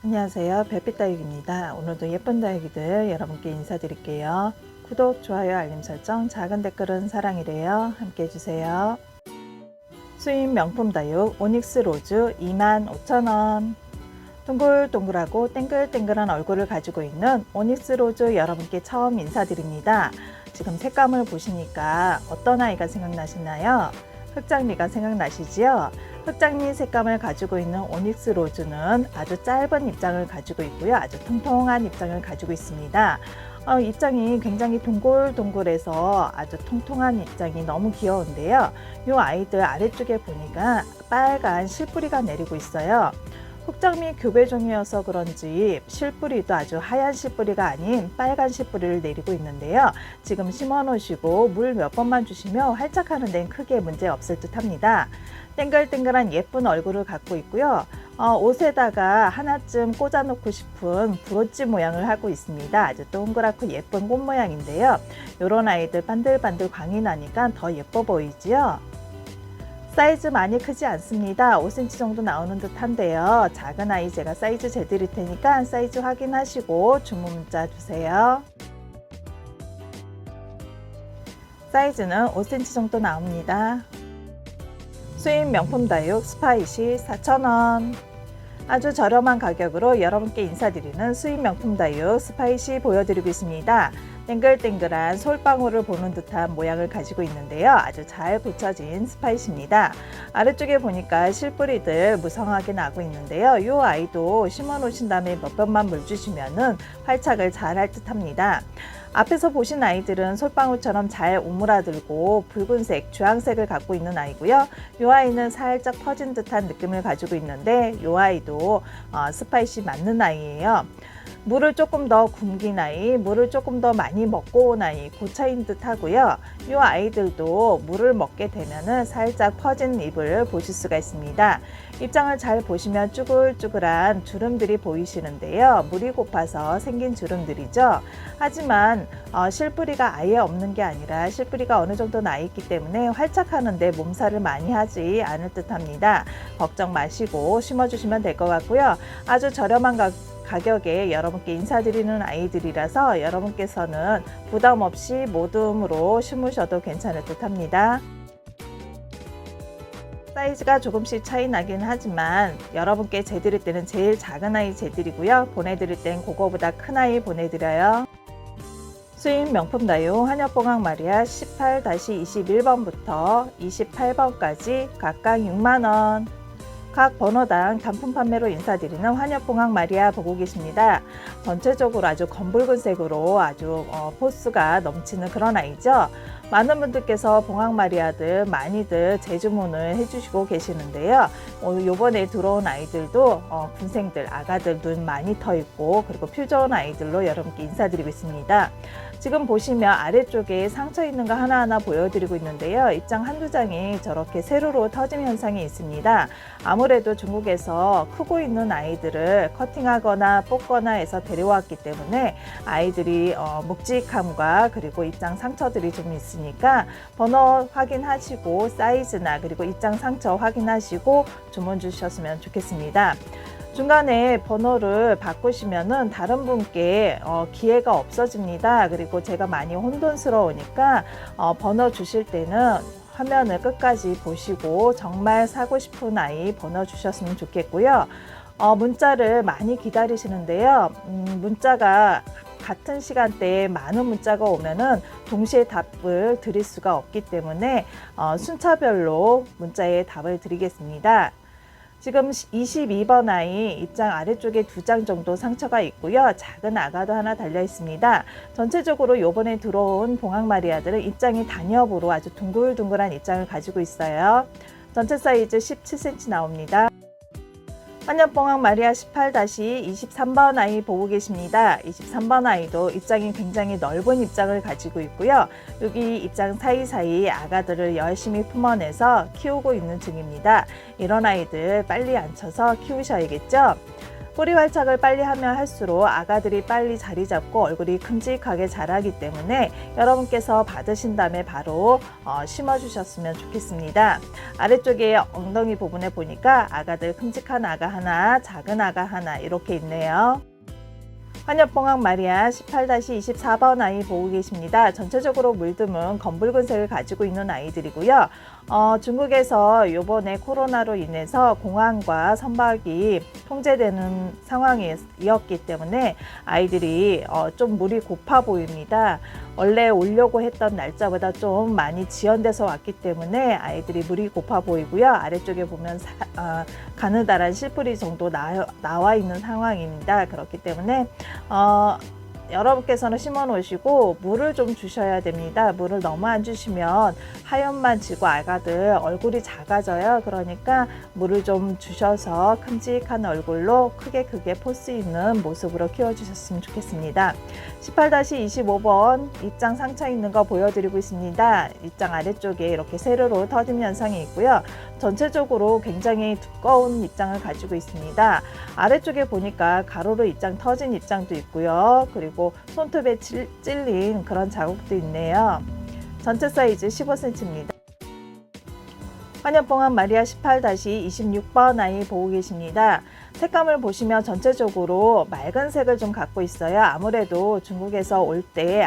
안녕하세요. 별빛다육입니다. 오늘도 예쁜 다육이들 여러분께 인사드릴게요. 구독, 좋아요, 알림 설정, 작은 댓글은 사랑이래요. 함께 해주세요. 수입 명품 다육 오닉스 로즈 25,000원. 동글동글하고 땡글땡글한 얼굴을 가지고 있는 오닉스 로즈 여러분께 처음 인사드립니다. 지금 색감을 보시니까 어떤 아이가 생각나시나요? 흑장미가 생각나시지요? 흑장미 색감을 가지고 있는 오닉스 로즈는 아주 짧은 입장을 가지고 있고요. 아주 통통한 입장을 가지고 있습니다. 입장이 굉장히 동글동글해서 아주 통통한 입장이 너무 귀여운데요. 이 아이들 아래쪽에 보니까 빨간 실뿌리가 내리고 있어요. 흑장미 교배종이어서 그런지 실뿌리도 아주 하얀 실뿌리가 아닌 빨간 실뿌리를 내리고 있는데요. 지금 심어 놓으시고 물 몇 번만 주시면 활착하는 데는 크게 문제 없을 듯 합니다. 땡글땡글한 예쁜 얼굴을 갖고 있고요. 옷에다가 하나쯤 꽂아 놓고 싶은 브로치 모양을 하고 있습니다. 아주 동그랗고 예쁜 꽃 모양인데요. 이런 아이들 반들반들 광이 나니까 더 예뻐 보이지요. 사이즈 많이 크지 않습니다. 5cm 정도 나오는 듯 한데요. 작은 아이 제가 사이즈 재드릴 테니까 사이즈 확인하시고 주문 문자 주세요. 사이즈는 5cm 정도 나옵니다. 수입 명품 다육 스파이시 4,000원. 아주 저렴한 가격으로 여러분께 인사드리는 수입 명품 다육 스파이시 보여드리고 있습니다. 땡글땡글한 솔방울을 보는 듯한 모양을 가지고 있는데요. 아주 잘 고쳐진 스파이시입니다. 아래쪽에 보니까 실뿌리들 무성하게 나고 있는데요. 이 아이도 심어 놓으신 다음에 몇 번만 물 주시면은 활착을 잘 할 듯 합니다. 앞에서 보신 아이들은 솔방울처럼 잘 오므라들고 붉은색, 주황색을 갖고 있는 아이고요. 이 아이는 살짝 퍼진 듯한 느낌을 가지고 있는데 이 아이도 스파이시 맞는 아이예요. 물을 조금 더 굶긴 아이, 물을 조금 더 많이 먹고 온 아이, 그 차이인 듯 하고요. 이 아이들도 물을 먹게 되면은 살짝 퍼진 잎을 보실 수가 있습니다. 입장을 잘 보시면 쭈글쭈글한 주름들이 보이시는데요. 물이 고파서 생긴 주름들이죠. 하지만 실뿌리가 아예 없는 게 아니라 실뿌리가 어느 정도 나 있기 때문에 활착하는데 몸살을 많이 하지 않을 듯 합니다. 걱정 마시고 심어주시면 될 것 같고요. 아주 저렴한 가격에 여러분께 인사드리는 아이들이라서 여러분께서는 부담 없이 모듬으로 심으셔도 괜찮을 듯 합니다. 사이즈가 조금씩 차이 나긴 하지만 여러분께 재드릴 때는 제일 작은 아이 재드리고요. 보내드릴 땐 그거보다 큰 아이 보내드려요. 수입 명품 다육 한엽봉황 마리아 18-21번부터 28번까지 각각 6만원. 각 번호당 단품 판매로 인사드리는 환엽봉황 마리아 보고 계십니다. 전체적으로 아주 검붉은색으로 아주 포스가 넘치는 그런 아이죠. 많은 분들께서 봉황 마리아들 많이들 재주문을 해주시고 계시는데요. 요번에 들어온 아이들도 군생들, 아가들 눈 많이 터 있고 그리고 표 좋은 아이들로 여러분께 인사드리고 있습니다. 지금 보시면 아래쪽에 상처 있는 거 하나하나 보여드리고 있는데요. 입장 한두 장이 저렇게 세로로 터짐 현상이 있습니다. 아무래도 중국에서 크고 있는 아이들을 커팅하거나 뽑거나 해서 데려왔기 때문에 아이들이 묵직함과 그리고 입장 상처들이 좀 있으니까 번호 확인하시고 사이즈나 그리고 입장 상처 확인하시고 주문 주셨으면 좋겠습니다. 중간에 번호를 바꾸시면은 다른 분께 기회가 없어집니다. 그리고 제가 많이 혼돈스러우니까 번호 주실 때는 화면을 끝까지 보시고 정말 사고 싶은 아이 번호 주셨으면 좋겠고요. 문자를 많이 기다리시는데요. 문자가 같은 시간대에 많은 문자가 오면은 동시에 답을 드릴 수가 없기 때문에 순차별로 문자에 답을 드리겠습니다. 지금 22번 아이 입장 아래쪽에 2장 정도 상처가 있고요. 작은 아가도 하나 달려 있습니다. 전체적으로 요번에 들어온 봉황 마리아들은 입장이 단엽으로 아주 둥글둥글한 입장을 가지고 있어요. 전체 사이즈 17cm 나옵니다. 환엽봉황 마리아 18-23번 아이 보고 계십니다. 23번 아이도 입장이 굉장히 넓은 입장을 가지고 있고요. 여기 입장 사이사이 아가들을 열심히 품어내서 키우고 있는 중입니다. 이런 아이들 빨리 앉혀서 키우셔야겠죠. 뿌리 활착을 빨리 하면 할수록 아가들이 빨리 자리 잡고 얼굴이 큼직하게 자라기 때문에 여러분께서 받으신 다음에 바로 심어 주셨으면 좋겠습니다. 아래쪽에 엉덩이 부분에 보니까 아가들 큼직한 아가 하나, 작은 아가 하나 이렇게 있네요. 환엽봉황 마리아 18-24번 아이 보고 계십니다. 전체적으로 물듬은 검붉은색을 가지고 있는 아이들이고요. 중국에서 이번에 코로나로 인해서 공항과 선박이 통제되는 상황이었기 때문에 아이들이 좀 물이 고파 보입니다. 원래 오려고 했던 날짜보다 좀 많이 지연돼서 왔기 때문에 아이들이 물이 고파 보이고요. 아래쪽에 보면 가느다란 실뿌리 정도 나와 있는 상황입니다. 그렇기 때문에 여러분께서는 심어 놓으시고 물을 좀 주셔야 됩니다. 물을 너무 안 주시면 하얀만 지고 아가들 얼굴이 작아져요. 그러니까 물을 좀 주셔서 큼직한 얼굴로 크게 포스 있는 모습으로 키워주셨으면 좋겠습니다. 18-25번 입장 상처 있는 거 보여드리고 있습니다. 입장 아래쪽에 이렇게 세로로 터짐 현상이 있고요. 전체적으로 굉장히 두꺼운 입장을 가지고 있습니다. 아래쪽에 보니까 가로로 입장 터진 입장도 있고요. 그리고 손톱에 찔린 그런 자국도 있네요. 전체 사이즈 15cm입니다. 환엽봉황 마리아 18-26번 아이 보고 계십니다. 색감을 보시면 전체적으로 맑은 색을 좀 갖고 있어요. 아무래도 중국에서 올 때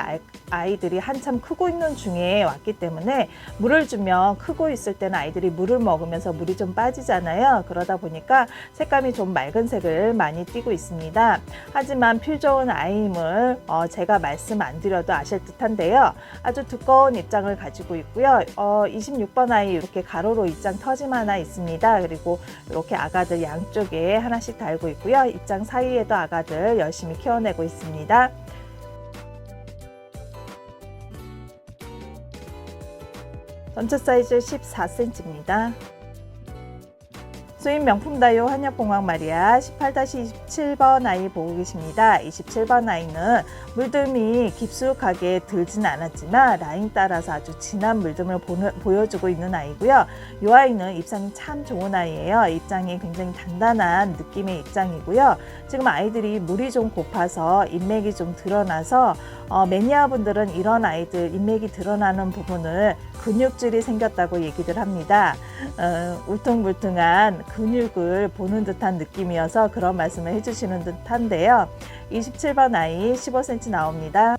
아이들이 한참 크고 있는 중에 왔기 때문에 물을 주면 크고 있을 때는 아이들이 물을 먹으면서 물이 좀 빠지잖아요. 그러다 보니까 색감이 좀 맑은 색을 많이 띠고 있습니다. 하지만 필 좋은 아이임을 제가 말씀 안 드려도 아실 듯한데요. 아주 두꺼운 입장을 가지고 있고요. 26번 아이 이렇게 가로로 입장 터짐 하나 있습니다. 그리고 이렇게 아가들 양쪽에 하나씩 달고 있고요. 입장 사이에도 아가들 열심히 키워내고 있습니다. 전체 사이즈 14cm입니다. 수입 명품 다요 환엽봉황 마리아 18-27번 아이 보고 계십니다. 27번 아이는 물듬이 깊숙하게 들진 않았지만 라인 따라서 아주 진한 물듬을 보여주고 있는 아이고요. 이 아이는 입장이 참 좋은 아이예요. 입장이 굉장히 단단한 느낌의 입장이고요. 지금 아이들이 물이 좀 고파서 인맥이 좀 드러나서 매니아분들은 이런 아이들 인맥이 드러나는 부분을 근육질이 생겼다고 얘기들 합니다. 울퉁불퉁한 근육을 보는 듯한 느낌이어서 그런 말씀을 해주시는 듯한데요. 27번 아이 15cm 나옵니다.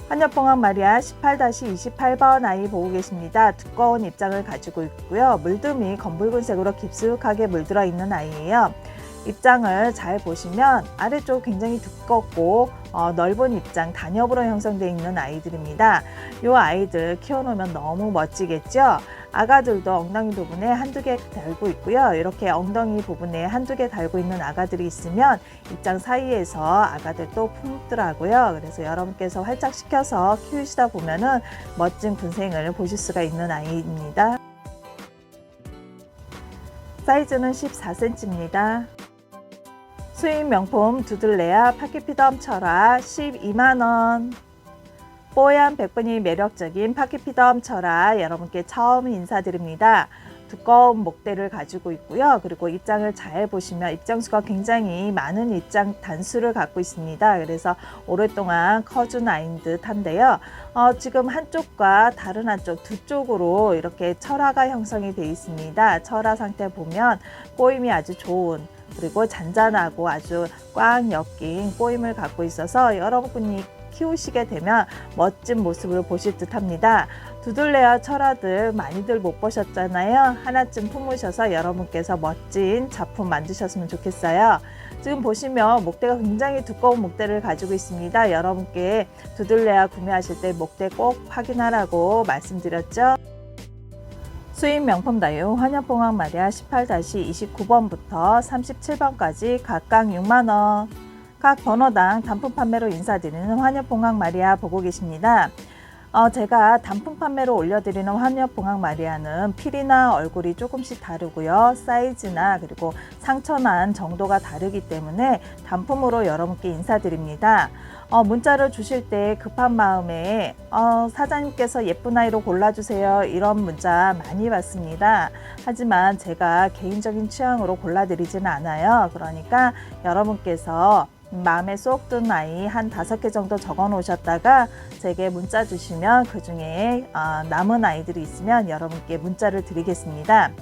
환엽봉황 마리아 18-28번 아이 보고 계십니다. 두꺼운 입장을 가지고 있고요. 물듬이 검붉은색으로 깊숙하게 물들어 있는 아이예요. 입장을 잘 보시면 아래쪽 굉장히 두껍고 넓은 입장, 단엽으로 형성되어 있는 아이들입니다. 이 아이들 키워놓으면 너무 멋지겠죠? 아가들도 엉덩이 부분에 한두 개 달고 있고요. 이렇게 엉덩이 부분에 한두 개 달고 있는 아가들이 있으면 입장 사이에서 아가들도 품더라고요. 그래서 여러분께서 활착시켜서 키우시다 보면은 멋진 군생을 보실 수가 있는 아이입니다. 사이즈는 14cm입니다. 수입 명품 두들레아 파키피덤 철화 12만원. 뽀얀 백분이 매력적인 파키피덤 철화 여러분께 처음 인사드립니다. 두꺼운 목대를 가지고 있고요. 그리고 입장을 잘 보시면 입장수가 굉장히 많은 입장 단수를 갖고 있습니다. 그래서 오랫동안 커준 아이인 듯한데요. 지금 한쪽과 다른 한쪽 두 쪽으로 이렇게 철화가 형성이 되어 있습니다. 철화 상태 보면 꼬임이 아주 좋은 그리고 잔잔하고 아주 꽉 엮인 꼬임을 갖고 있어서 여러분이 키우시게 되면 멋진 모습을 보실 듯 합니다. 두들레아 철화들 많이들 못 보셨잖아요. 하나쯤 품으셔서 여러분께서 멋진 작품 만드셨으면 좋겠어요. 지금 보시면 목대가 굉장히 두꺼운 목대를 가지고 있습니다. 여러분께 두들레아 구매하실 때 목대 꼭 확인하라고 말씀드렸죠. 수입 명품 다용 환엽봉황 마리아 18-29번부터 37번까지 각각 6만원. 각 번호당 단품 판매로 인사드리는 환엽봉황 마리아 보고 계십니다. 제가 단품 판매로 올려드리는 환엽봉황 마리아는 필이나 얼굴이 조금씩 다르고요. 사이즈나 그리고 상처난 정도가 다르기 때문에 단품으로 여러분께 인사드립니다. 문자를 주실 때 급한 마음에 사장님께서 예쁜 아이로 골라주세요, 이런 문자 많이 받습니다. 하지만 제가 개인적인 취향으로 골라드리지는 않아요. 그러니까 여러분께서 마음에 쏙 든 아이 한 5개 정도 적어 놓으셨다가 제게 문자 주시면 그 중에 남은 아이들이 있으면 여러분께 문자를 드리겠습니다.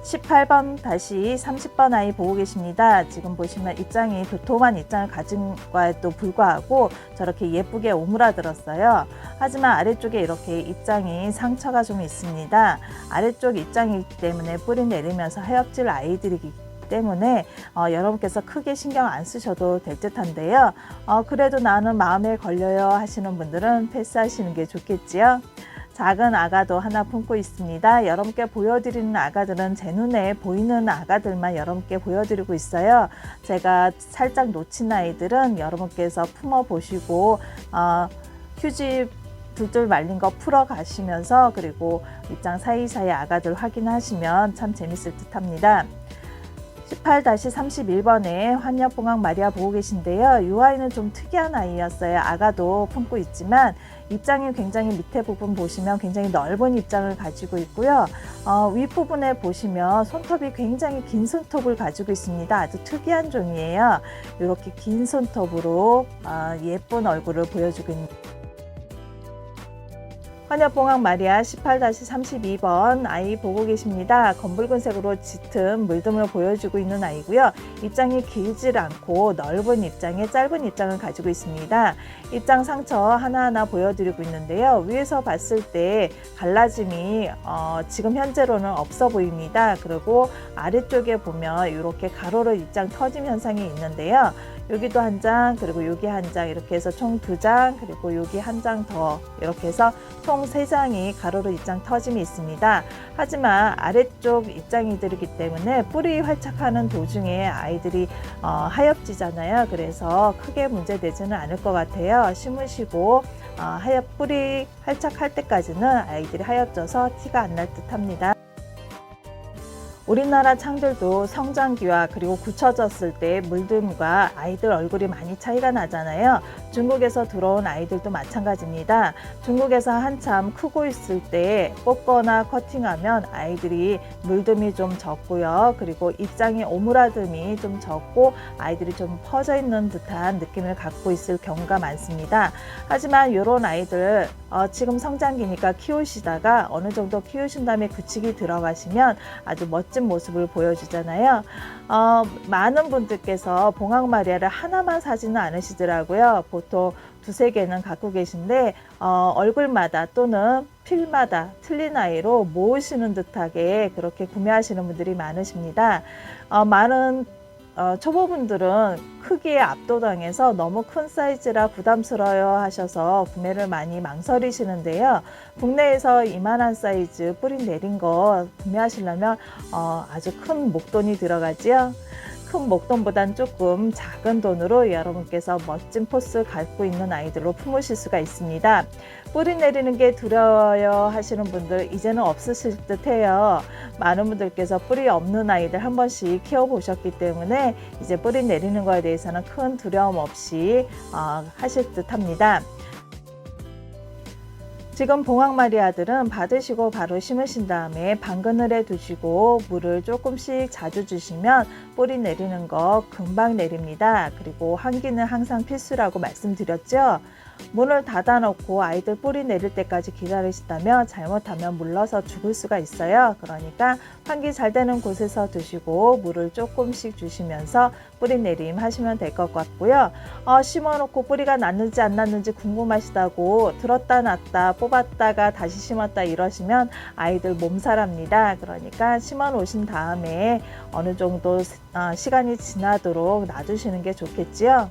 18번-30번 아이 보고 계십니다. 지금 보시면 입장이 도톰한 입장을 가진 거에도 불구하고 저렇게 예쁘게 오므라들었어요. 하지만 아래쪽에 이렇게 입장이 상처가 좀 있습니다. 아래쪽 입장이기 때문에 뿌리 내리면서 하엽질 아이들이기 때문에 여러분께서 크게 신경 안 쓰셔도 될 듯한데요. 그래도 나는 마음에 걸려요 하시는 분들은 패스하시는 게 좋겠지요. 작은 아가도 하나 품고 있습니다. 여러분께 보여드리는 아가들은 제 눈에 보이는 아가들만 여러분께 보여드리고 있어요. 제가 살짝 놓친 아이들은 여러분께서 품어보시고 휴지 둘둘 말린 거 풀어 가시면서 그리고 입장 사이사이 아가들 확인하시면 참 재밌을 듯 합니다. 18-31번에 환엽봉황 마리아 보고 계신데요. 이 아이는 좀 특이한 아이였어요. 아가도 품고 있지만 입장이 굉장히 밑에 부분 보시면 굉장히 넓은 입장을 가지고 있고요. 윗부분에 보시면 손톱이 굉장히 긴 손톱을 가지고 있습니다. 아주 특이한 종이에요. 이렇게 긴 손톱으로 예쁜 얼굴을 보여주고 있는 환엽봉황 마리아 18-32번 아이 보고 계십니다. 검붉은색으로 짙은 물듬을 보여주고 있는 아이고요. 입장이 길지 않고 넓은 입장에 짧은 입장을 가지고 있습니다. 입장 상처 하나하나 보여드리고 있는데요. 위에서 봤을 때 갈라짐이 지금 현재로는 없어 보입니다. 그리고 아래쪽에 보면 이렇게 가로로 입장 터짐 현상이 있는데요. 여기도 한 장, 그리고 여기 한 장, 이렇게 해서 총 2장, 그리고 여기 한 장 더, 이렇게 해서 총 3장이 가로로 입장 터짐이 있습니다. 하지만 아래쪽 입장이들이기 때문에 뿌리 활착하는 도중에 아이들이 하엽지잖아요. 그래서 크게 문제되지는 않을 것 같아요. 심으시고 뿌리 활착할 때까지는 아이들이 하엽져서 티가 안 날 듯 합니다. 우리나라 창들도 성장기와 그리고 굳혀졌을 때 물듦과 아이들 얼굴이 많이 차이가 나잖아요. 중국에서 들어온 아이들도 마찬가지입니다. 중국에서 한참 크고 있을 때 뽑거나 커팅하면 아이들이 물듦이 좀 적고요. 그리고 입장이 오므라듦이 좀 적고 아이들이 좀 퍼져 있는 듯한 느낌을 갖고 있을 경우가 많습니다. 하지만 이런 아이들 지금 성장기니까 키우시다가 어느 정도 키우신 다음에 굳히기 들어가시면 아주 멋진 모습을 보여주잖아요. 많은 분들께서 봉황 마리아를 하나만 사지는 않으시더라고요. 보통 2-3개는 갖고 계신데 얼굴마다 또는 필마다 틀린 아이로 모으시는 듯하게 그렇게 구매하시는 분들이 많으십니다. 많은 초보분들은 크기에 압도당해서 너무 큰 사이즈라 부담스러워 하셔서 구매를 많이 망설이시는데요. 국내에서 이만한 사이즈 뿌리 내린 거 구매하시려면 아주 큰 목돈이 들어가지요. 큰 목돈보단 조금 작은 돈으로 여러분께서 멋진 포스 갖고 있는 아이들로 품으실 수가 있습니다. 뿌리 내리는 게 두려워요 하시는 분들 이제는 없으실 듯 해요. 많은 분들께서 뿌리 없는 아이들 한 번씩 키워보셨기 때문에 이제 뿌리 내리는 거에 대해서는 큰 두려움 없이 하실 듯 합니다. 지금 봉황 마리아들은 받으시고 바로 심으신 다음에 방그늘에 두시고 물을 조금씩 자주 주시면 뿌리 내리는 거 금방 내립니다. 그리고 환기는 항상 필수라고 말씀드렸죠. 문을 닫아 놓고 아이들 뿌리 내릴 때까지 기다리시다면 잘못하면 물러서 죽을 수가 있어요. 그러니까 환기 잘 되는 곳에서 두시고 물을 조금씩 주시면서 뿌리 내림 하시면 될 것 같고요. 심어 놓고 뿌리가 났는지 안 났는지 궁금하시다고 들었다 놨다 뽑았다가 다시 심었다 이러시면 아이들 몸살합니다. 그러니까 심어 놓으신 다음에 어느 정도 시간이 지나도록 놔두시는 게 좋겠지요.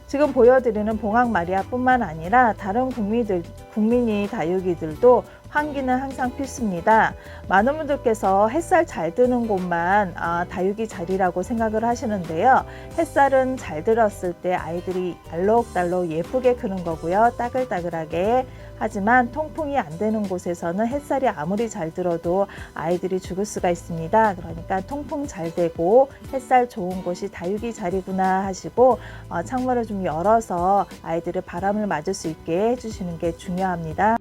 지금 보여드리는 봉황 마리아 뿐만 아니라 다른 국민이 다육이들도 환기는 항상 필수입니다. 많은 분들께서 햇살 잘 드는 곳만 다육이 자리라고 생각을 하시는데요. 햇살은 잘 들었을 때 아이들이 알록달록 예쁘게 크는 거고요. 따글따글하게. 하지만 통풍이 안 되는 곳에서는 햇살이 아무리 잘 들어도 아이들이 죽을 수가 있습니다. 그러니까 통풍 잘 되고 햇살 좋은 곳이 다육이 자리구나 하시고 창문을 좀 열어서 아이들의 바람을 맞을 수 있게 해주시는 게 중요합니다.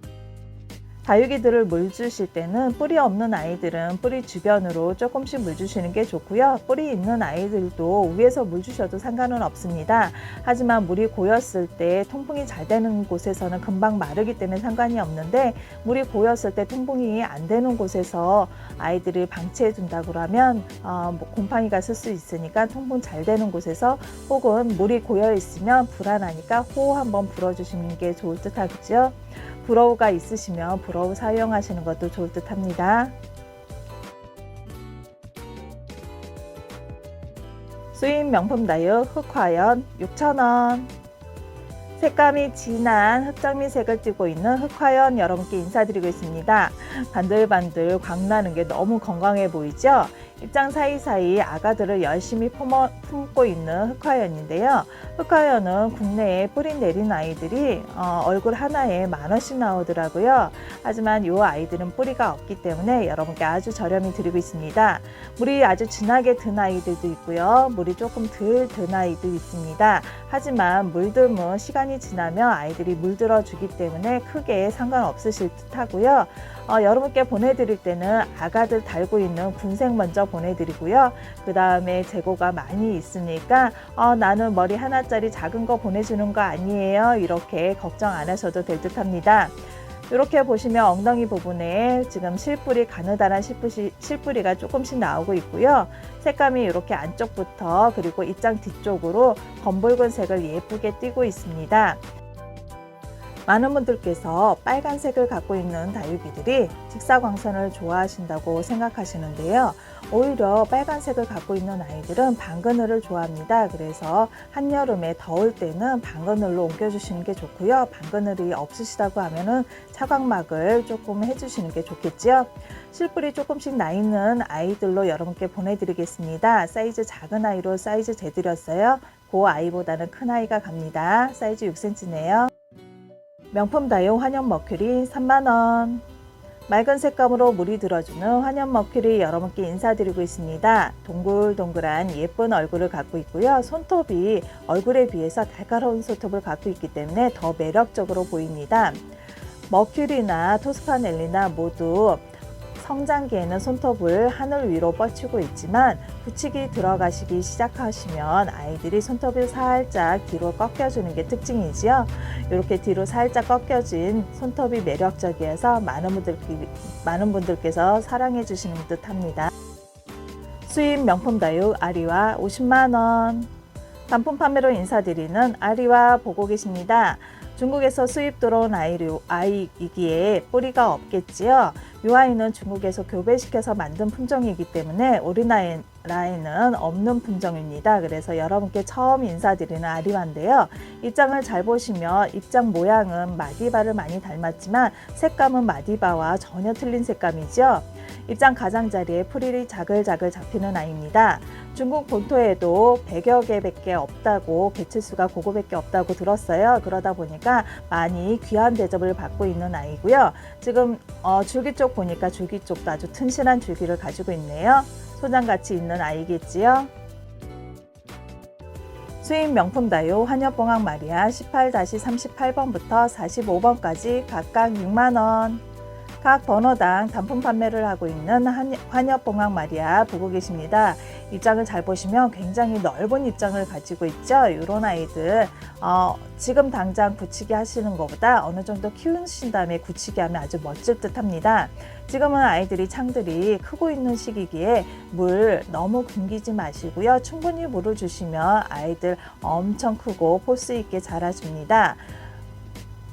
다육이들을 물 주실 때는 뿌리 없는 아이들은 뿌리 주변으로 조금씩 물 주시는 게 좋고요. 뿌리 있는 아이들도 위에서 물 주셔도 상관은 없습니다. 하지만 물이 고였을 때 통풍이 잘 되는 곳에서는 금방 마르기 때문에 상관이 없는데 물이 고였을 때 통풍이 안 되는 곳에서 아이들을 방치해 둔다고 하면 곰팡이가 쓸 수 있으니까 통풍 잘 되는 곳에서 혹은 물이 고여 있으면 불안하니까 호 한번 불어주시는 게 좋을 듯 하겠죠. 브로우가 있으시면 브로우 사용하시는 것도 좋을 듯 합니다. 수입 명품 다육 흑화연 6,000원. 색감이 진한 흑장미색을 띠고 있는 흑화연 여러분께 인사드리고 있습니다. 반들반들 광나는 게 너무 건강해 보이죠? 입장 사이사이 아가들을 열심히 품고 있는 흑화연인데요. 흑화연은 국내에 뿌리 내린 아이들이 얼굴 하나에 10,000원씩 나오더라고요. 하지만 이 아이들은 뿌리가 없기 때문에 여러분께 아주 저렴히 드리고 있습니다. 물이 아주 진하게 든 아이들도 있고요. 물이 조금 덜 든 아이도 있습니다. 하지만 물듬은 시간이 지나면 아이들이 물들어 주기 때문에 크게 상관없으실 듯 하고요. 여러분께 보내드릴 때는 아가들 달고 있는 군색 먼저 보내드리고요. 그 다음에 재고가 많이 있으니까 나는 머리 하나짜리 작은 거 보내주는 거 아니에요. 이렇게 걱정 안 하셔도 될 듯 합니다. 이렇게 보시면 엉덩이 부분에 지금 실뿌리, 가느다란 실뿌리가 조금씩 나오고 있고요. 색감이 이렇게 안쪽부터 그리고 입장 뒤쪽으로 검붉은 색을 예쁘게 띠고 있습니다. 많은 분들께서 빨간색을 갖고 있는 다육이들이 직사광선을 좋아하신다고 생각하시는데요. 오히려 빨간색을 갖고 있는 아이들은 방그늘을 좋아합니다. 그래서 한여름에 더울 때는 방그늘로 옮겨주시는 게 좋고요. 방그늘이 없으시다고 하면은 차광막을 조금 해주시는 게 좋겠죠. 실뿌리 조금씩 나 있는 아이들로 여러분께 보내드리겠습니다. 사이즈 작은 아이로 사이즈 재드렸어요. 그 아이보다는 큰 아이가 갑니다. 사이즈 6cm네요. 명품 다육 환연 머큐리 30,000원. 맑은 색감으로 물이 들어주는 환연 머큐리 여러분께 인사드리고 있습니다. 동글동글한 예쁜 얼굴을 갖고 있고요. 손톱이 얼굴에 비해서 달가로운 손톱을 갖고 있기 때문에 더 매력적으로 보입니다. 머큐리나 토스카넬리나 모두 성장기에는 손톱을 하늘 위로 뻗치고 있지만 붙이기 들어가시기 시작하시면 아이들이 손톱을 살짝 뒤로 꺾여주는 게 특징이지요. 이렇게 뒤로 살짝 꺾여진 손톱이 매력적이어서 많은 분들께서 사랑해 주시는 듯 합니다. 수입 명품 다육 아리와 500,000원. 단품 판매로 인사드리는 아리와 보고 계십니다. 중국에서 수입 들어온 아이이기에 뿌리가 없겠지요. 이 아이는 중국에서 교배시켜서 만든 품종이기 때문에 우리나라에는 없는 품종입니다. 그래서 여러분께 처음 인사드리는 아리와인데요. 입장을 잘 보시면 입장 모양은 마디바를 많이 닮았지만 색감은 마디바와 전혀 틀린 색감이죠. 입장 가장자리에 풀이 자글자글 잡히는 아이입니다. 중국 본토에도 100여 개밖에 없다고, 개체수가 그거밖에 없다고 들었어요. 그러다 보니까 많이 귀한 대접을 받고 있는 아이고요. 지금 줄기 쪽 보니까 줄기 쪽도 아주 튼실한 줄기를 가지고 있네요. 소장같이 있는 아이겠지요. 수입 명품 다육 환엽봉황 마리아 18-38번부터 45번까지 각각 6만원. 각 번호당 단품 판매를 하고 있는 환엽봉황 마리아 보고 계십니다. 입장을 잘 보시면 굉장히 넓은 입장을 가지고 있죠. 이런 아이들 지금 당장 굳히기 하시는 것보다 어느 정도 키우신 다음에 굳히기 하면 아주 멋질 듯 합니다. 지금은 아이들이 창들이 크고 있는 시기기에 물 너무 굶기지 마시고요. 충분히 물을 주시면 아이들 엄청 크고 포스 있게 자라줍니다.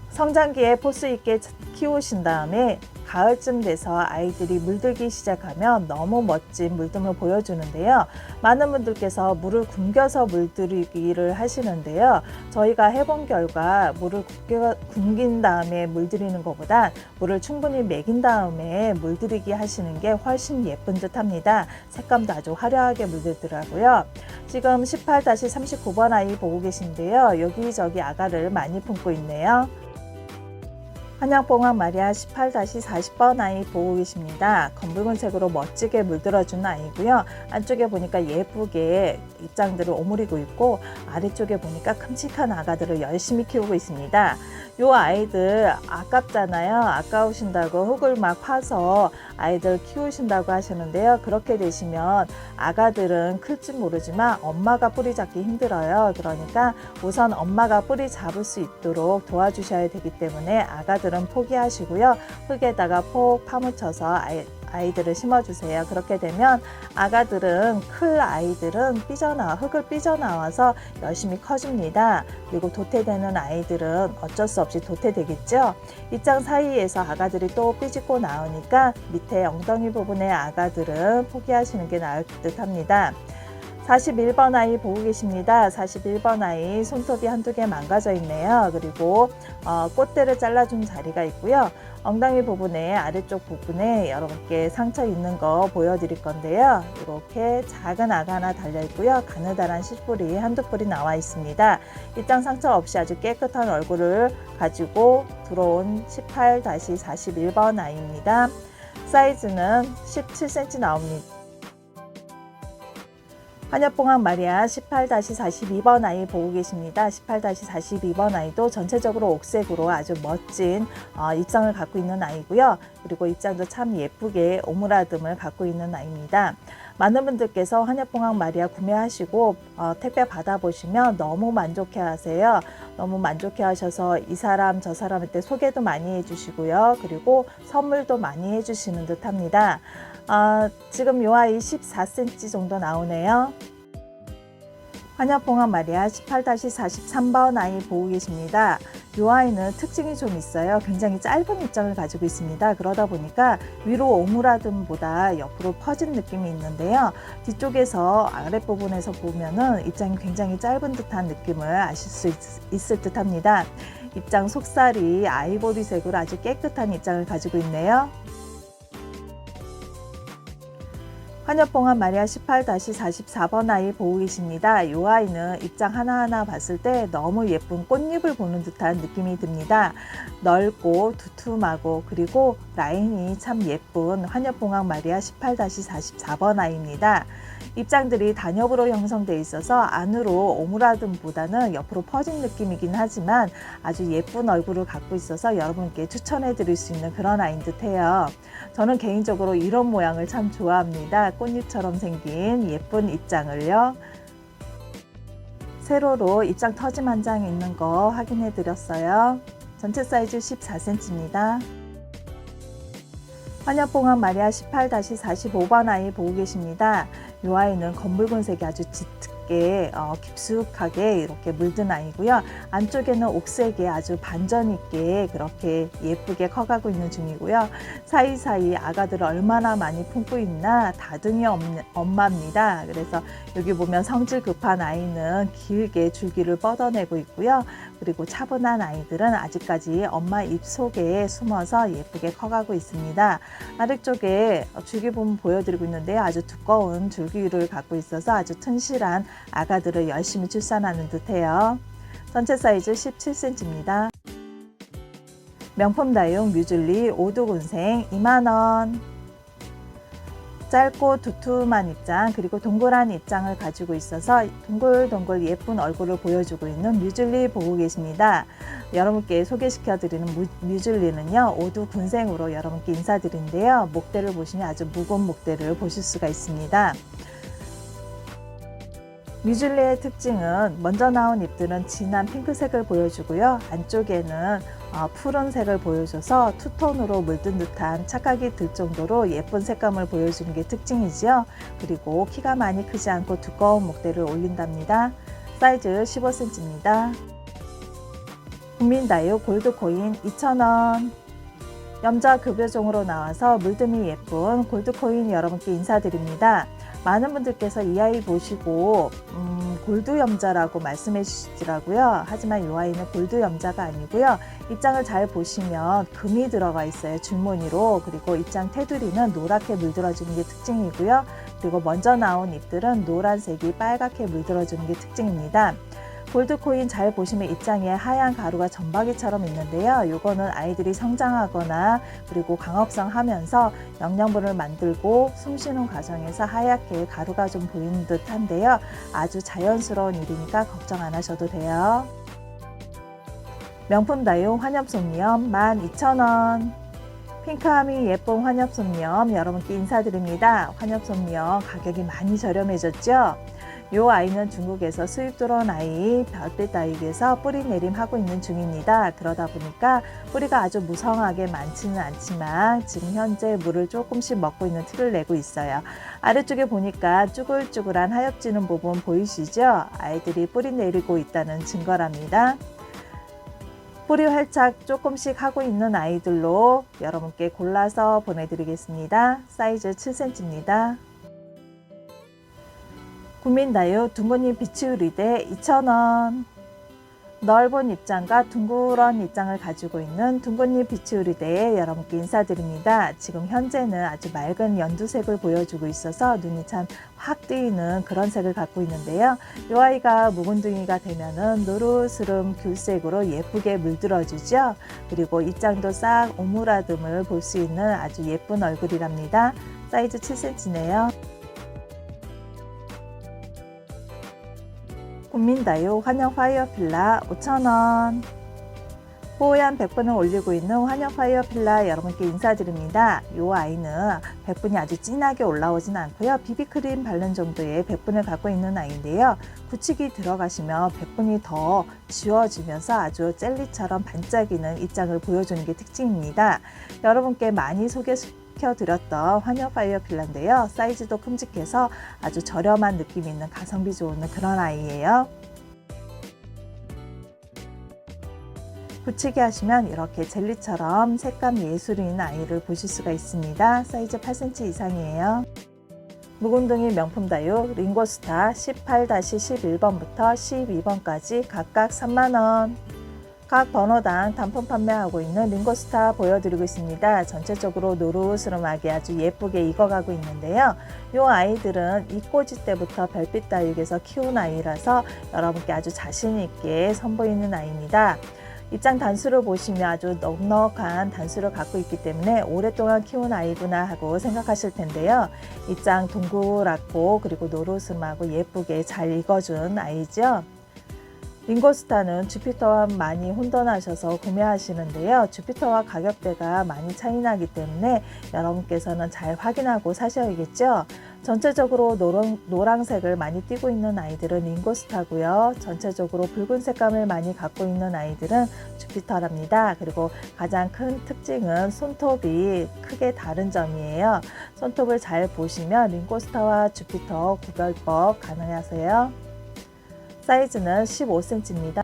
성장기에 포스 있게 키우신 다음에 가을쯤 돼서 아이들이 물들기 시작하면 너무 멋진 물듦을 보여주는데요. 많은 분들께서 물을 굶겨서 물들이기를 하시는데요. 저희가 해본 결과 물을 굶긴 다음에 물들이는 것보다 물을 충분히 먹인 다음에 물들이기 하시는 게 훨씬 예쁜 듯 합니다. 색감도 아주 화려하게 물들더라고요. 지금 18-39번 아이 보고 계신데요. 여기저기 아가를 많이 품고 있네요. 한양봉황 마리아 18-40번 아이 보고 계십니다. 검붉은색으로 멋지게 물들어준 아이고요. 안쪽에 보니까 예쁘게 입장들을 오므리고 있고 아래쪽에 보니까 큼직한 아가들을 열심히 키우고 있습니다. 요 아이들 아깝잖아요. 아까우신다고 흙을 막 파서 아이들 키우신다고 하시는데요. 그렇게 되시면 아가들은 클지 모르지만 엄마가 뿌리 잡기 힘들어요. 그러니까 우선 엄마가 뿌리 잡을 수 있도록 도와주셔야 되기 때문에 아가들은 포기하시고요. 흙에다가 폭 파묻혀서 아이들을 심어주세요. 그렇게 되면 아가들은 클 아이들은 흙을 삐져나와서 열심히 커집니다. 그리고 도태되는 아이들은 어쩔 수 없이 도태되겠죠. 입장 사이에서 아가들이 또 삐집고 나오니까 밑에 엉덩이 부분의 아가들은 포기하시는 게 나을 듯 합니다. 41번 아이 보고 계십니다. 41번 아이 손톱이 한두 개 망가져 있네요. 그리고 꽃대를 잘라준 자리가 있고요. 엉덩이 부분에 아래쪽 부분에 여러분께 상처 있는 거 보여드릴 건데요. 이렇게 작은 아가 하나 달려 있고요. 가느다란 씨뿌리 한두 뿌리 나와 있습니다. 입장 상처 없이 아주 깨끗한 얼굴을 가지고 들어온 18-41번 아이입니다. 사이즈는 17cm 나옵니다. 한여봉황 마리아 18-42번 아이 보고 계십니다. 18-42번 아이도 전체적으로 옥색으로 아주 멋진 입장을 갖고 있는 아이고요. 그리고 입장도 참 예쁘게 오므라듦을 갖고 있는 아이입니다. 많은 분들께서 한여봉황 마리아 구매하시고 택배 받아보시면 너무 만족해 하세요. 너무 만족해 하셔서 이 사람 저 사람한테 소개도 많이 해주시고요. 그리고 선물도 많이 해주시는 듯 합니다. 지금 이 아이 14cm 정도 나오네요. 한여봉황 마리아 18-43번 아이 보고 계십니다. 이 아이는 특징이 좀 있어요. 굉장히 짧은 입장을 가지고 있습니다. 그러다 보니까 위로 오므라듦보다 옆으로 퍼진 느낌이 있는데요. 뒤쪽에서 아랫부분에서 보면은 입장이 굉장히 짧은 듯한 느낌을 아실 수 있을 듯 합니다. 입장 속살이 아이보리색으로 아주 깨끗한 입장을 가지고 있네요. 한여봉황 마리아 18-44번 아이 보고 계십니다. 이 아이는 입장 하나하나 봤을 때 너무 예쁜 꽃잎을 보는 듯한 느낌이 듭니다. 넓고 두툼하고 그리고 라인이 참 예쁜 한여봉황 마리아 18-44번 아이입니다. 입장들이 단엽으로 형성되어 있어서 안으로 오므라듦보다는 옆으로 퍼진 느낌이긴 하지만 아주 예쁜 얼굴을 갖고 있어서 여러분께 추천해 드릴 수 있는 그런 아이인 듯해요. 저는 개인적으로 이런 모양을 참 좋아합니다. 꽃잎처럼 생긴 예쁜 입장을요. 세로로 입장 터짐 한 장 있는 거 확인해 드렸어요. 전체 사이즈 14cm입니다. 한여봉황 마리아 18-45번 아이 보고 계십니다. 이 아이는 검붉은색이 아주 짙게 깊숙하게 이렇게 물든 아이고요. 안쪽에는 옥색에 아주 반전 있게 그렇게 예쁘게 커가고 있는 중이고요. 사이사이 아가들을 얼마나 많이 품고 있나 다둥이 엄마입니다. 그래서 여기 보면 성질 급한 아이는 길게 줄기를 뻗어내고 있고요. 그리고 차분한 아이들은 아직까지 엄마 입 속에 숨어서 예쁘게 커가고 있습니다. 아래쪽에 줄기 부분 보여드리고 있는데요. 아주 두꺼운 줄기를 갖고 있어서 아주 튼실한 아가들을 열심히 출산하는 듯해요. 전체 사이즈 17cm입니다. 명품 다육 뮤즐리 오두군생 2만원. 짧고 두툼한 입장 그리고 동그란 입장을 가지고 있어서 동글동글 예쁜 얼굴을 보여주고 있는 뮤즐리 보고 계십니다. 여러분께 소개시켜 드리는 뮤즐리는요 오두 군생으로 여러분께 인사드리는데요. 목대를 보시면 아주 무거운 목대를 보실 수가 있습니다. 뮤즐리의 특징은 먼저 나온 잎들은 진한 핑크색을 보여주고요. 안쪽에는 푸른색을 보여줘서 투톤으로 물든 듯한 착각이 들 정도로 예쁜 색감을 보여주는 게 특징이지요. 그리고 키가 많이 크지 않고 두꺼운 목대를 올린답니다. 사이즈 15cm입니다. 국민다육 골드코인 2,000원. 염자 급여종으로 나와서 물듬이 예쁜 골드코인 여러분께 인사드립니다. 많은 분들께서 이 아이 보시고 골드 염자라고 말씀해 주시더라고요. 하지만 이 아이는 골드 염자가 아니고요. 입장을 잘 보시면 금이 들어가 있어요. 줄무늬로. 그리고 입장 테두리는 노랗게 물들어주는 게 특징이고요. 그리고 먼저 나온 잎들은 노란색이 빨갛게 물들어주는 게 특징입니다. 골드코인 잘 보시면 입장에 하얀 가루가 점박이처럼 있는데요. 요거는 아이들이 성장하거나 그리고 광합성 하면서 영양분을 만들고 숨쉬는 과정에서 하얗게 가루가 좀 보이는 듯 한데요. 아주 자연스러운 일이니까 걱정 안 하셔도 돼요. 명품 다육 환엽송염 12,000원. 핑크함이 예쁜 환엽송염 여러분께 인사드립니다. 환엽송염 가격이 많이 저렴해졌죠? 이 아이는 중국에서 수입 들어온 아이 별빛 다육에서 뿌리 내림하고 있는 중입니다. 그러다 보니까 뿌리가 아주 무성하게 많지는 않지만 지금 현재 물을 조금씩 먹고 있는 티를 내고 있어요. 아래쪽에 보니까 쭈글쭈글한 하엽지는 부분 보이시죠? 아이들이 뿌리 내리고 있다는 증거랍니다. 뿌리 활착 조금씩 하고 있는 아이들로 여러분께 골라서 보내드리겠습니다. 사이즈 7cm입니다. 국민다육 둥근잎 비치우리대 2,000원. 넓은 입장과 둥그런 입장을 가지고 있는 둥근잎 비치우리대에 여러분께 인사드립니다. 지금 현재는 아주 맑은 연두색을 보여주고 있어서 눈이 참 확 띄는 그런 색을 갖고 있는데요. 이 아이가 묵은둥이가 되면은 노르스름 귤색으로 예쁘게 물들어주죠. 그리고 입장도 싹 오므라듦을 볼 수 있는 아주 예쁜 얼굴이랍니다. 사이즈 7cm네요. 국민다육 환영 파이어필라 5,000원. 뽀얀 백분을 올리고 있는 환영 파이어필라 여러분께 인사드립니다. 이 아이는 백분이 아주 진하게 올라오진 않고요. 비비크림 바른 정도의 백분을 갖고 있는 아이인데요. 굳히기 들어가시면 백분이 더 지워지면서 아주 젤리처럼 반짝이는 입장을 보여주는 게 특징입니다. 여러분께 많이 소개시켜드렸던 환영 파이어필라인데요. 사이즈도 큼직해서 아주 저렴한 느낌 있는 가성비 좋은 그런 아이예요. 붙이기 하시면 이렇게 젤리처럼 색감 예술이 있는 아이를 보실 수가 있습니다. 사이즈 8cm 이상이에요. 묵은둥이 명품 다육 링고스타 18-11번부터 12번까지 각각 3만원. 각 번호당 단품 판매하고 있는 링고스타 보여드리고 있습니다. 전체적으로 노릇스름하게 아주 예쁘게 익어가고 있는데요. 이 아이들은 이꼬지 때부터 별빛 다육에서 키운 아이라서 여러분께 아주 자신 있게 선보이는 아이입니다. 입장 단수를 보시면 아주 넉넉한 단수를 갖고 있기 때문에 오랫동안 키운 아이구나 하고 생각하실 텐데요. 입장 동그랗고 그리고 노릇스름하고 예쁘게 잘 익어준 아이죠. 링고스타는 주피터와 많이 혼돈하셔서 구매하시는데요. 주피터와 가격대가 많이 차이 나기 때문에 여러분께서는 잘 확인하고 사셔야겠죠. 전체적으로 노란색을 많이 띠고 있는 아이들은 링고스타고요. 전체적으로 붉은 색감을 많이 갖고 있는 아이들은 주피터랍니다. 그리고 가장 큰 특징은 손톱이 크게 다른 점이에요. 손톱을 잘 보시면 링고스타와 주피터 구별법 가능하세요. 사이즈는 15cm입니다.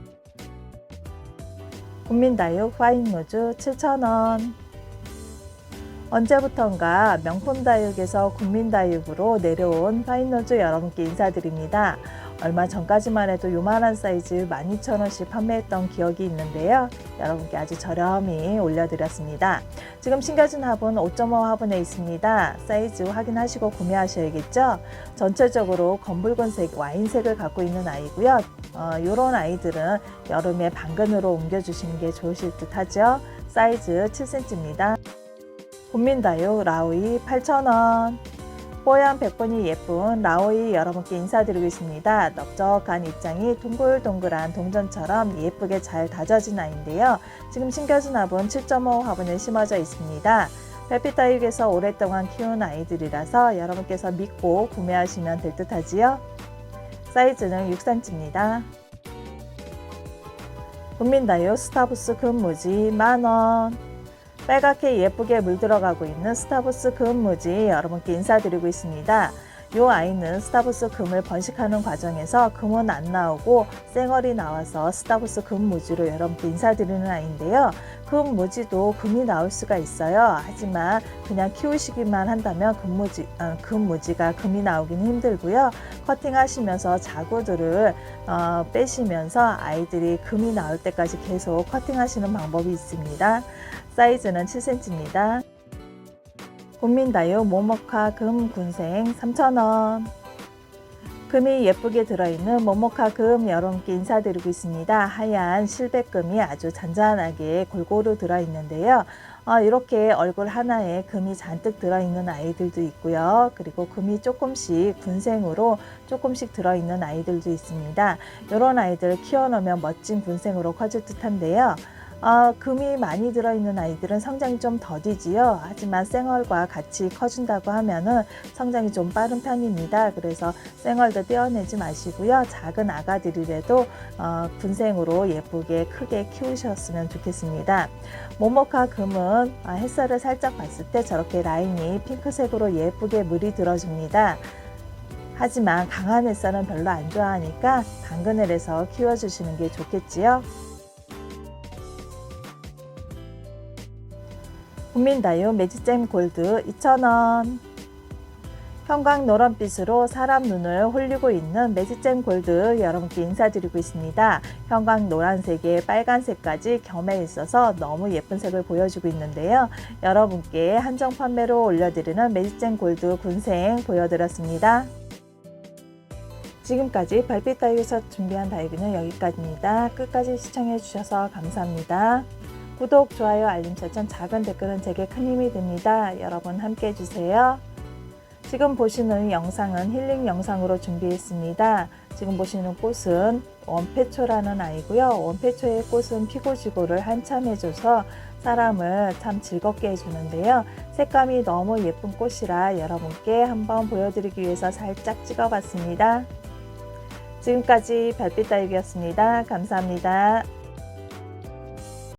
국민다육 파인로즈 7,000원. 언제부턴가 명품다육에서 국민다육으로 내려온 파인로즈 여러분께 인사드립니다. 얼마 전까지만 해도 요만한 사이즈 12,000원씩 판매했던 기억이 있는데요. 여러분께 아주 저렴히 올려드렸습니다. 지금 신겨진 화분 5.5 화분에 있습니다. 사이즈 확인하시고 구매하셔야겠죠. 전체적으로 검붉은색 와인색을 갖고 있는 아이고요. 이런 아이들은 여름에 방근으로 옮겨주시는 게 좋으실 듯 하죠. 사이즈 7cm입니다. 국민다육 라오이 8,000원. 뽀얀 백분이 예쁜 라오이 여러분께 인사드리고 있습니다. 넓적한 입장이 동글동글한 동전처럼 예쁘게 잘 다져진 아이인데요. 지금 신겨진 화분 7.5 화분에 심어져 있습니다. 별빛 다육에서 오랫동안 키운 아이들이라서 여러분께서 믿고 구매하시면 될 듯 하지요. 사이즈는 6cm입니다. 국민다육 스타부스 금무지 만원. 빨갛게 예쁘게 물들어가고 있는 스타부스 금무지 여러분께 인사드리고 있습니다. 이 아이는 스타부스 금을 번식하는 과정에서 금은 안 나오고 쌩얼이 나와서 스타부스 금무지로 여러분께 인사드리는 아이인데요. 금무지도 금이 나올 수가 있어요. 하지만 그냥 키우시기만 한다면 금무지가 금이 나오기는 힘들고요. 커팅하시면서 자구들을 빼시면서 아이들이 금이 나올 때까지 계속 커팅하시는 방법이 있습니다. 사이즈는 7cm입니다. 국민다육 모모카 금 군생 3,000원. 금이 예쁘게 들어있는 모모카 금 여러분께 인사드리고 있습니다. 하얀 실백금이 아주 잔잔하게 골고루 들어있는데요. 이렇게 얼굴 하나에 금이 잔뜩 들어있는 아이들도 있고요. 그리고 금이 조금씩 군생으로 조금씩 들어있는 아이들도 있습니다. 이런 아이들을 키워놓으면 멋진 군생으로 커질 듯한데요. 금이 많이 들어있는 아이들은 성장이 좀 더디지요. 하지만 쌩얼과 같이 커준다고 하면은 성장이 좀 빠른 편입니다. 그래서 쌩얼도 떼어내지 마시고요. 작은 아가들이라도 군생으로 예쁘게 크게 키우셨으면 좋겠습니다. 모모카 금은 햇살을 살짝 봤을 때 저렇게 라인이 핑크색으로 예쁘게 물이 들어줍니다. 하지만 강한 햇살은 별로 안 좋아하니까 당근을해서 키워주시는 게 좋겠지요. 국민다육 매직잼 골드 2,000원. 형광 노란빛으로 사람 눈을 홀리고 있는 매직잼 골드 여러분께 인사드리고 있습니다. 형광 노란색에 빨간색까지 겸해 있어서 너무 예쁜 색을 보여주고 있는데요. 여러분께 한정 판매로 올려드리는 매직잼 골드 군생 보여드렸습니다. 지금까지 별빛다육에서 준비한 다육이는 여기까지입니다. 끝까지 시청해 주셔서 감사합니다. 구독, 좋아요, 알림 설정, 작은 댓글은 제게 큰 힘이 됩니다. 여러분 함께 해주세요. 지금 보시는 영상은 힐링 영상으로 준비했습니다. 지금 보시는 꽃은 원패초라는 아이고요. 원패초의 꽃은 피고지고를 한참 해줘서 사람을 참 즐겁게 해주는데요. 색감이 너무 예쁜 꽃이라 여러분께 한번 보여드리기 위해서 살짝 찍어봤습니다. 지금까지 별빛다육이었습니다. 감사합니다.